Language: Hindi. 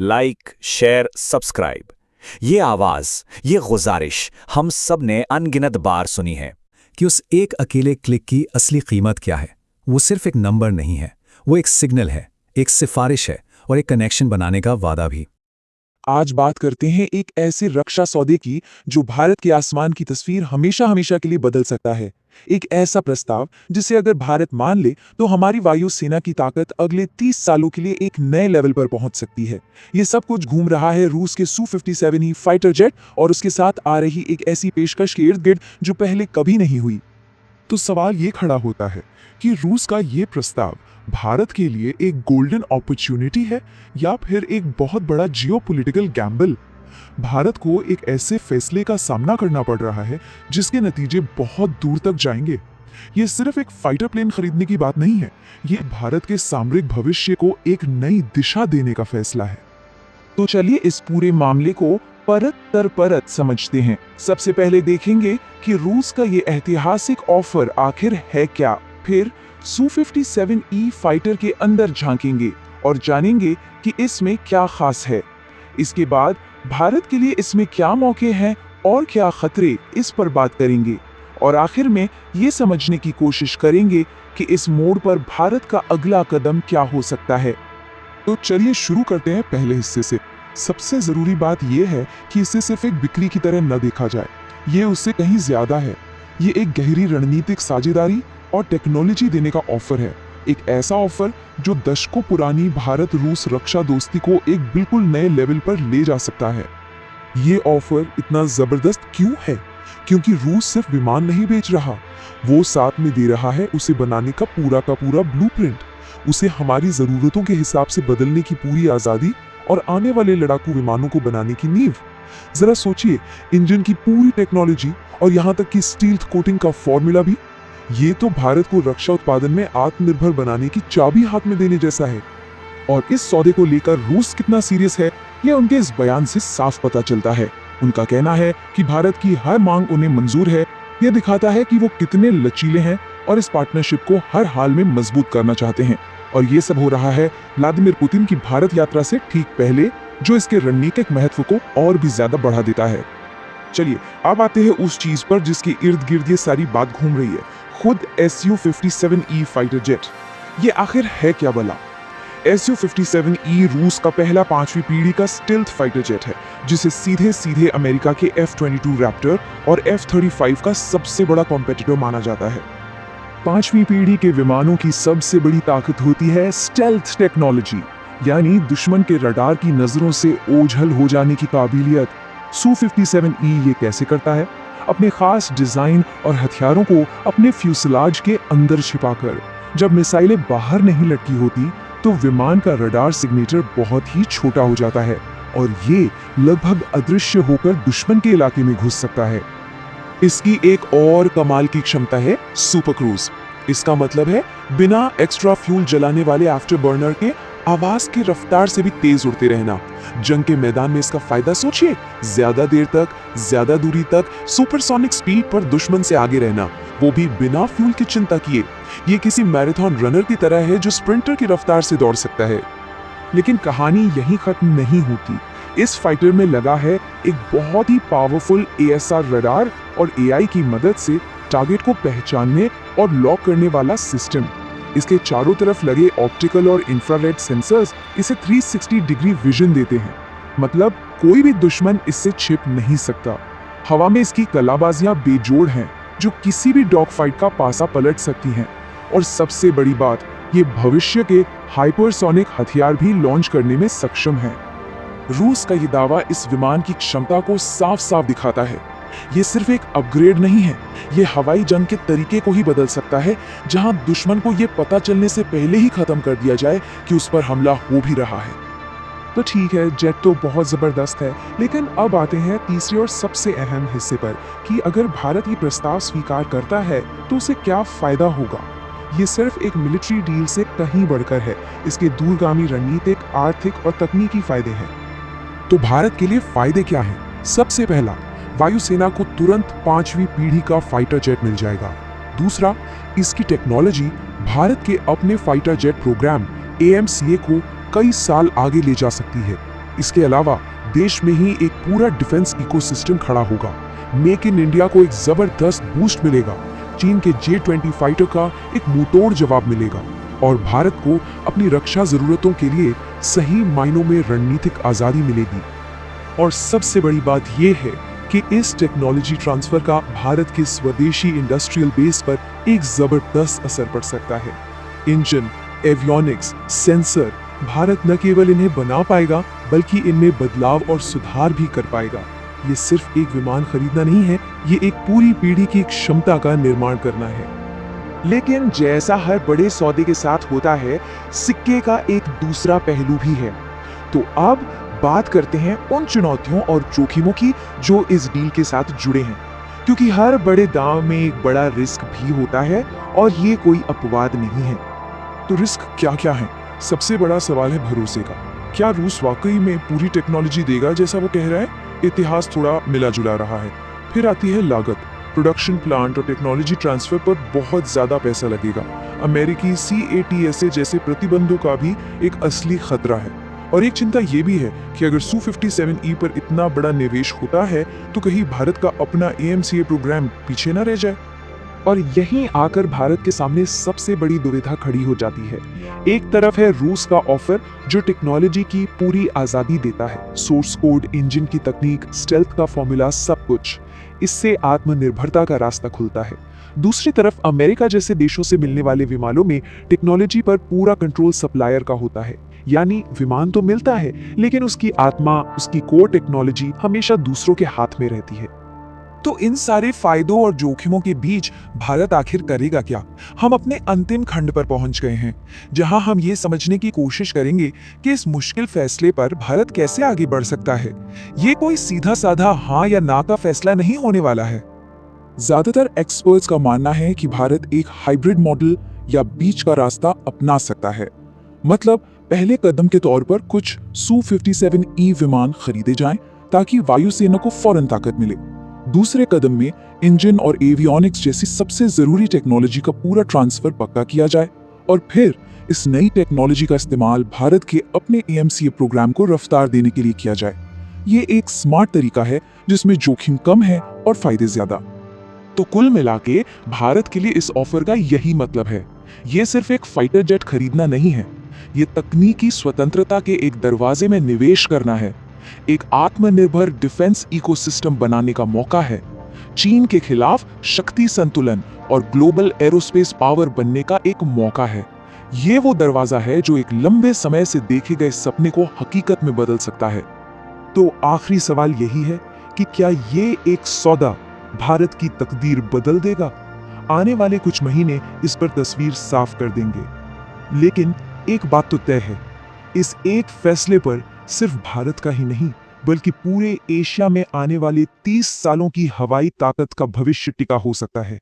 Like, share, subscribe. ये आवाज, ये गुजारिश हम सब ने अनगिनत बार सुनी है कि उस एक अकेले क्लिक की असली कीमत क्या है। वो सिर्फ एक नंबर नहीं है, वो एक सिग्नल है, एक सिफारिश है और एक कनेक्शन बनाने का वादा भी। आज बात करते हैं एक ऐसे रक्षा सौदे की जो भारत के आसमान की तस्वीर हमेशा हमेशा के लिए बदल सकता है। एक ऐसा प्रस्ताव जिसे अगर भारत मान ले तो हमारी वायुसेना की ताकत अगले 30 सालों के लिए एक नए लेवल पर पहुंच सकती है। ये सब कुछ घूम रहा है रूस के Su-57E फाइटर जेट और उसके साथ आ रही एक ऐसी पेशकश के इर्द गिर्द जो पहले कभी नहीं हुई। तो सवाल ये खड़ा होता है कि रूस का ये प्रस्ताव भारत के लिए एक गोल्डन अपॉर्चुनिटी है या फिर एक बहुत बड़ा जियोपॉलिटिकल गैम्बल। भारत को एक ऐसे फैसले का सामना करना पड़ रहा है जिसके नतीजे बहुत दूर तक जाएंगे। ये सिर्फ एक फाइटर प्लेन खरीदने की बात नहीं है, ये भारत के सामरिक भविष्य को एक नई दिशा देने का फैसला है। तो चलिए इस पूरे मामले को परत दर परत समझते हैं। सबसे पहले देखेंगे कि रूस का ये ऐतिहासिक ऑफर आखिर है क्या। फिर Su-57E फाइटर के अंदर झांकेंगे और जानेंगे कि इसमें क्या खास है। इसके बाद भारत के लिए इसमें क्या मौके हैं और क्या खतरे, इस पर बात करेंगे। और आखिर में ये समझने की कोशिश करेंगे कि इस मोड़ पर भारत का अगला कदम क्या हो सकता है। तो चलिए शुरू करते हैं पहले हिस्से से। सबसे जरूरी बात यह है कि इसे सिर्फ एक बिक्री की तरह न देखा जाए, ये उससे कहीं ज्यादा है। ये एक गहरी रणनीतिक साझेदारी और टेक्नोलॉजी देने का ऑफर है। एक ऐसा ऑफर जो दशकों पुरानी भारत रूस रक्षा दोस्ती को एक बिल्कुल नए लेवल पर ले जा सकता है। ये ऑफर इतना जबरदस्त क्यों है? क्योंकि रूस सिर्फ विमान नहीं बेच रहा, वो साथ में दे रहा है उसे बनाने का पूरा ब्लूप्रिंट, उसे हमारी जरूरतों के हिसाब से बदलने की पूरी आजादी और आने वाले लड़ाकू विमानों को बनाने की नींव। जरा सोचिए, इंजन की पूरी टेक्नोलॉजी और यहाँ तक कि स्टील्थ कोटिंग का फॉर्मूला भी। ये तो भारत को रक्षा उत्पादन में आत्मनिर्भर बनाने की चाबी हाथ में देने जैसा है। और इस सौदे को लेकर रूस कितना सीरियस है, यह उनके इस बयान से साफ पता चलता है। उनका कहना है कि भारत की हर मांग उन्हें मंजूर है। यह दिखाता है कि वो कितने लचीले हैं और इस पार्टनरशिप को हर हाल में मजबूत करना चाहते हैं। और ये सब हो रहा है व्लादिमीर पुतिन की भारत यात्रा से ठीक पहले, जो इसके रणनीतिक महत्व को और भी ज्यादा बढ़ा देता है। चलिए अब आते हैं उस चीज पर जिसके इर्द गिर्द ये सारी बात घूम रही है, खुद Su-57E फाइटर जेट। ये आखिर है क्या भला? Su-57E रूस का पहला 5वीं पीढ़ी का स्टिल्थ फाइटर जेट है, जिसे सीधे सीधे अमेरिका के F-22 रैप्टर और F-35 का सबसे बड़ा कॉम्पिटिटर माना जाता है। 5वीं पीढ़ी के विमानों की सबसे बड़ी ताकत होती है स्टेल्थ टेक्नोलॉजी, यानी दुश्मन के रडार की नजरों से ओझल हो जाने की काबिलियत। Su-57E ये कैसे करता है? अपने खास डिजाइन और हथियारों को अपने फ्यूसलाज के अंदर छिपाकर। जब मिसाइलें बाहर नहीं लटकी होती तो विमान का रडार सिग्नेचर बहुत ही छोटा हो जाता है और ये लगभग अदृश्य होकर दुश्मन के इलाके में घुस सकता है। इसकी एक और कमाल की क्षमता है सुपर क्रूज। इसका मतलब है बिना एक्स्ट्रा फ्यूल जलाने वाले आफ्टर बर्नर के आवाज की रफ्तार से भी तेज उड़ते रहना। जंग के मैदान में इसका फायदा सोचिए, ज्यादा देर तक, ज्यादा दूरी तक सुपरसोनिक स्पीड पर दुश्मन से आगे रहना, वो भी बिना फ्यूल की चिंता किए। ये किसी मैराथन रनर की तरह है जो स्प्रिंटर की रफ्तार से दौड़ सकता है। लेकिन कहानी यहीं खत्म नहीं होती। इस फाइटर में लगा है एक बहुत ही पावरफुल ASR रडार और AI की मदद से टारगेट को पहचानने और लॉक करने वाला सिस्टम। इसके चारों तरफ लगे ऑप्टिकल और इंफ्रारेड सेंसर्स इसे 360 डिग्री विजन देते हैं, मतलब कोई भी दुश्मन इससे छिप नहीं सकता। हवा में इसकी कलाबाजियां बेजोड़ हैं, जो किसी भी डॉग फाइट का पासा पलट सकती हैं। और सबसे बड़ी बात, ये भविष्य के हाइपरसोनिक हथियार भी लॉन्च करने में सक्षम है। रूस का ये दावा इस विमान की क्षमता को साफ साफ दिखाता है। ये सिर्फ एक अपग्रेड नहीं है, ये हवाई जंग के तरीके को ही बदल सकता है, जहां दुश्मन को ये पता चलने से पहले ही खत्म कर दिया जाए कि उस पर हमला हो भी रहा है। तो ठीक है, जेट तो बहुत जबरदस्त है, लेकिन अब आते हैं तीसरे और सबसे अहम हिस्से पर कि अगर भारत ये प्रस्ताव स्वीकार करता है तो उसे क्या फायदा होगा। ये सिर्फ एक मिलिट्री डील से कहीं बढ़कर है, इसके दूरगामी रणनीतिक, आर्थिक और तकनीकी फायदे हैं। तो भारत के लिए फायदे क्या हैं? सबसे पहला, वायुसेना को तुरंत 5वीं पीढ़ी का फाइटर जेट मिल जाएगा। दूसरा, इसकी टेक्नोलॉजी भारत के अपने फाइटर जेट प्रोग्राम AMCA को कई साल आगे ले जा सकती है। इसके अलावा देश में ही एक पूरा डिफेंस इकोसिस्टम खड़ा होगा। मेक इन इंडिया को एक जबरदस्त बूस्ट मिलेगा, चीन के J-20 फाइटर का एक मुंहतोड़ जवाब मिलेगा और भारत को अपनी रक्षा जरूरतों के लिए सही मायनों में रणनीतिक आजादी मिलेगी। और सबसे बड़ी बात यह है कि इस टेक्नोलॉजी ट्रांसफर का भारत के स्वदेशी इंडस्ट्रियल बेस पर एक जबरदस्त असर पड़ सकता है। इंजन, एवियोनिक्स, सेंसर, भारत न केवल इन्हें बना पाएगा बल्कि इनमें बदलाव और सुधार भी कर पाएगा। ये सिर्फ एक विमान खरीदना नहीं है, ये एक पूरी पीढ़ी की क्षमता का निर्माण करना है। लेकिन जैसा हर बड़े सौदे के साथ होता है, सिक्के का एक दूसरा पहलू भी है। तो अब बात करते हैं उन चुनौतियों और जोखिमों की जो इस डील के साथ जुड़े हैं, क्योंकि हर बड़े दांव में एक बड़ा रिस्क भी होता है और ये कोई अपवाद नहीं है। तो रिस्क क्या क्या है? सबसे बड़ा सवाल है भरोसे का। क्या रूस वाकई में पूरी टेक्नोलॉजी देगा जैसा वो कह रहा है? इतिहास थोड़ा मिला जुला रहा है। फिर आती है लागत। प्रोडक्शन प्लांट और टेक्नोलॉजी ट्रांसफर पर बहुत ज्यादा पैसा लगेगा। अमेरिकी CATSA जैसे प्रतिबंधों का भी एक असली खतरा है। और एक चिंता ये भी है कि अगर Su-57E पर इतना बड़ा निवेश होता है तो कहीं भारत का अपना AMCA प्रोग्राम पीछे न रह जाए। और यहीं आकर भारत के सामने सबसे बड़ी दुविधा खड़ी हो जाती है। एक तरफ है रूस का ऑफर जो टेक्नोलॉजी की पूरी आजादी देता है, सोर्स कोड, इंजन की तकनीक, स्टेल्थ का फॉर्मूला, सब कुछ। इससे आत्मनिर्भरता का रास्ता खुलता है। दूसरी तरफ अमेरिका जैसे देशों से मिलने वाले विमानों में टेक्नोलॉजी पर पूरा कंट्रोल सप्लायर का होता है, यानी विमान तो मिलता है लेकिन उसकी आत्मा, उसकी कोर टेक्नोलॉजी हमेशा दूसरों के हाथ में रहती है। तो इन सारे फायदों और जोखिमों के बीच भारत आखिर करेगा क्या? हम अपने अंतिम खंड पर पहुंच गए हैं, जहां हम ये समझने की कोशिश करेंगे कि इस मुश्किल फैसले पर भारत कैसे आगे बढ़ सकता है। ये कोई सीधा साधा हाँ या ना का फैसला नहीं होने वाला है। ज्यादातर एक्सपर्ट्स का मानना है कि भारत एक हाइब्रिड मॉडल या बीच का रास्ता अपना सकता है। मतलब पहले कदम के तौर पर कुछ Su-57E विमान खरीदे जाएं ताकि वायुसेना को फौरन ताकत मिले। दूसरे कदम में इंजन और एवियोनिक्स जैसी सबसे जरूरी टेक्नोलॉजी का पूरा ट्रांसफर पक्का किया जाए और फिर इस नई टेक्नोलॉजी का इस्तेमाल भारत के अपने AMCA प्रोग्राम को रफ्तार देने के लिए किया जाए। ये एक स्मार्ट तरीका है जिसमें जोखिम कम है और फायदे ज्यादा। तो कुल मिलाके भारत के लिए इस ऑफर का यही मतलब है। ये सिर्फ एक फाइटर जेट खरीदना नहीं है, ये तकनीकी स्वतंत्रता के एक दरवाजे में निवेश करना है, एक आत्मनिर्भर डिफेंस इकोसिस्टम बनाने का मौका है, चीन के खिलाफ शक्ति संतुलन और ग्लोबल एरोस्पेस पावर बनने का एक मौका है। ये वो दरवाजा है जो एक लंबे समय से देखे गए सपने को हकीकत में बदल सकता है। तो आखिरी सवाल यही है कि क्या ये एक सौदा भारत की तकदीर बदल देगा? आने वाले कुछ महीने इस पर तस्वीर साफ कर देंगे। लेकिन एक बात तो तय है, इस एक फैसले पर सिर्फ भारत का ही नहीं बल्कि पूरे एशिया में आने वाले 30 सालों की हवाई ताकत का भविष्य टिका हो सकता है।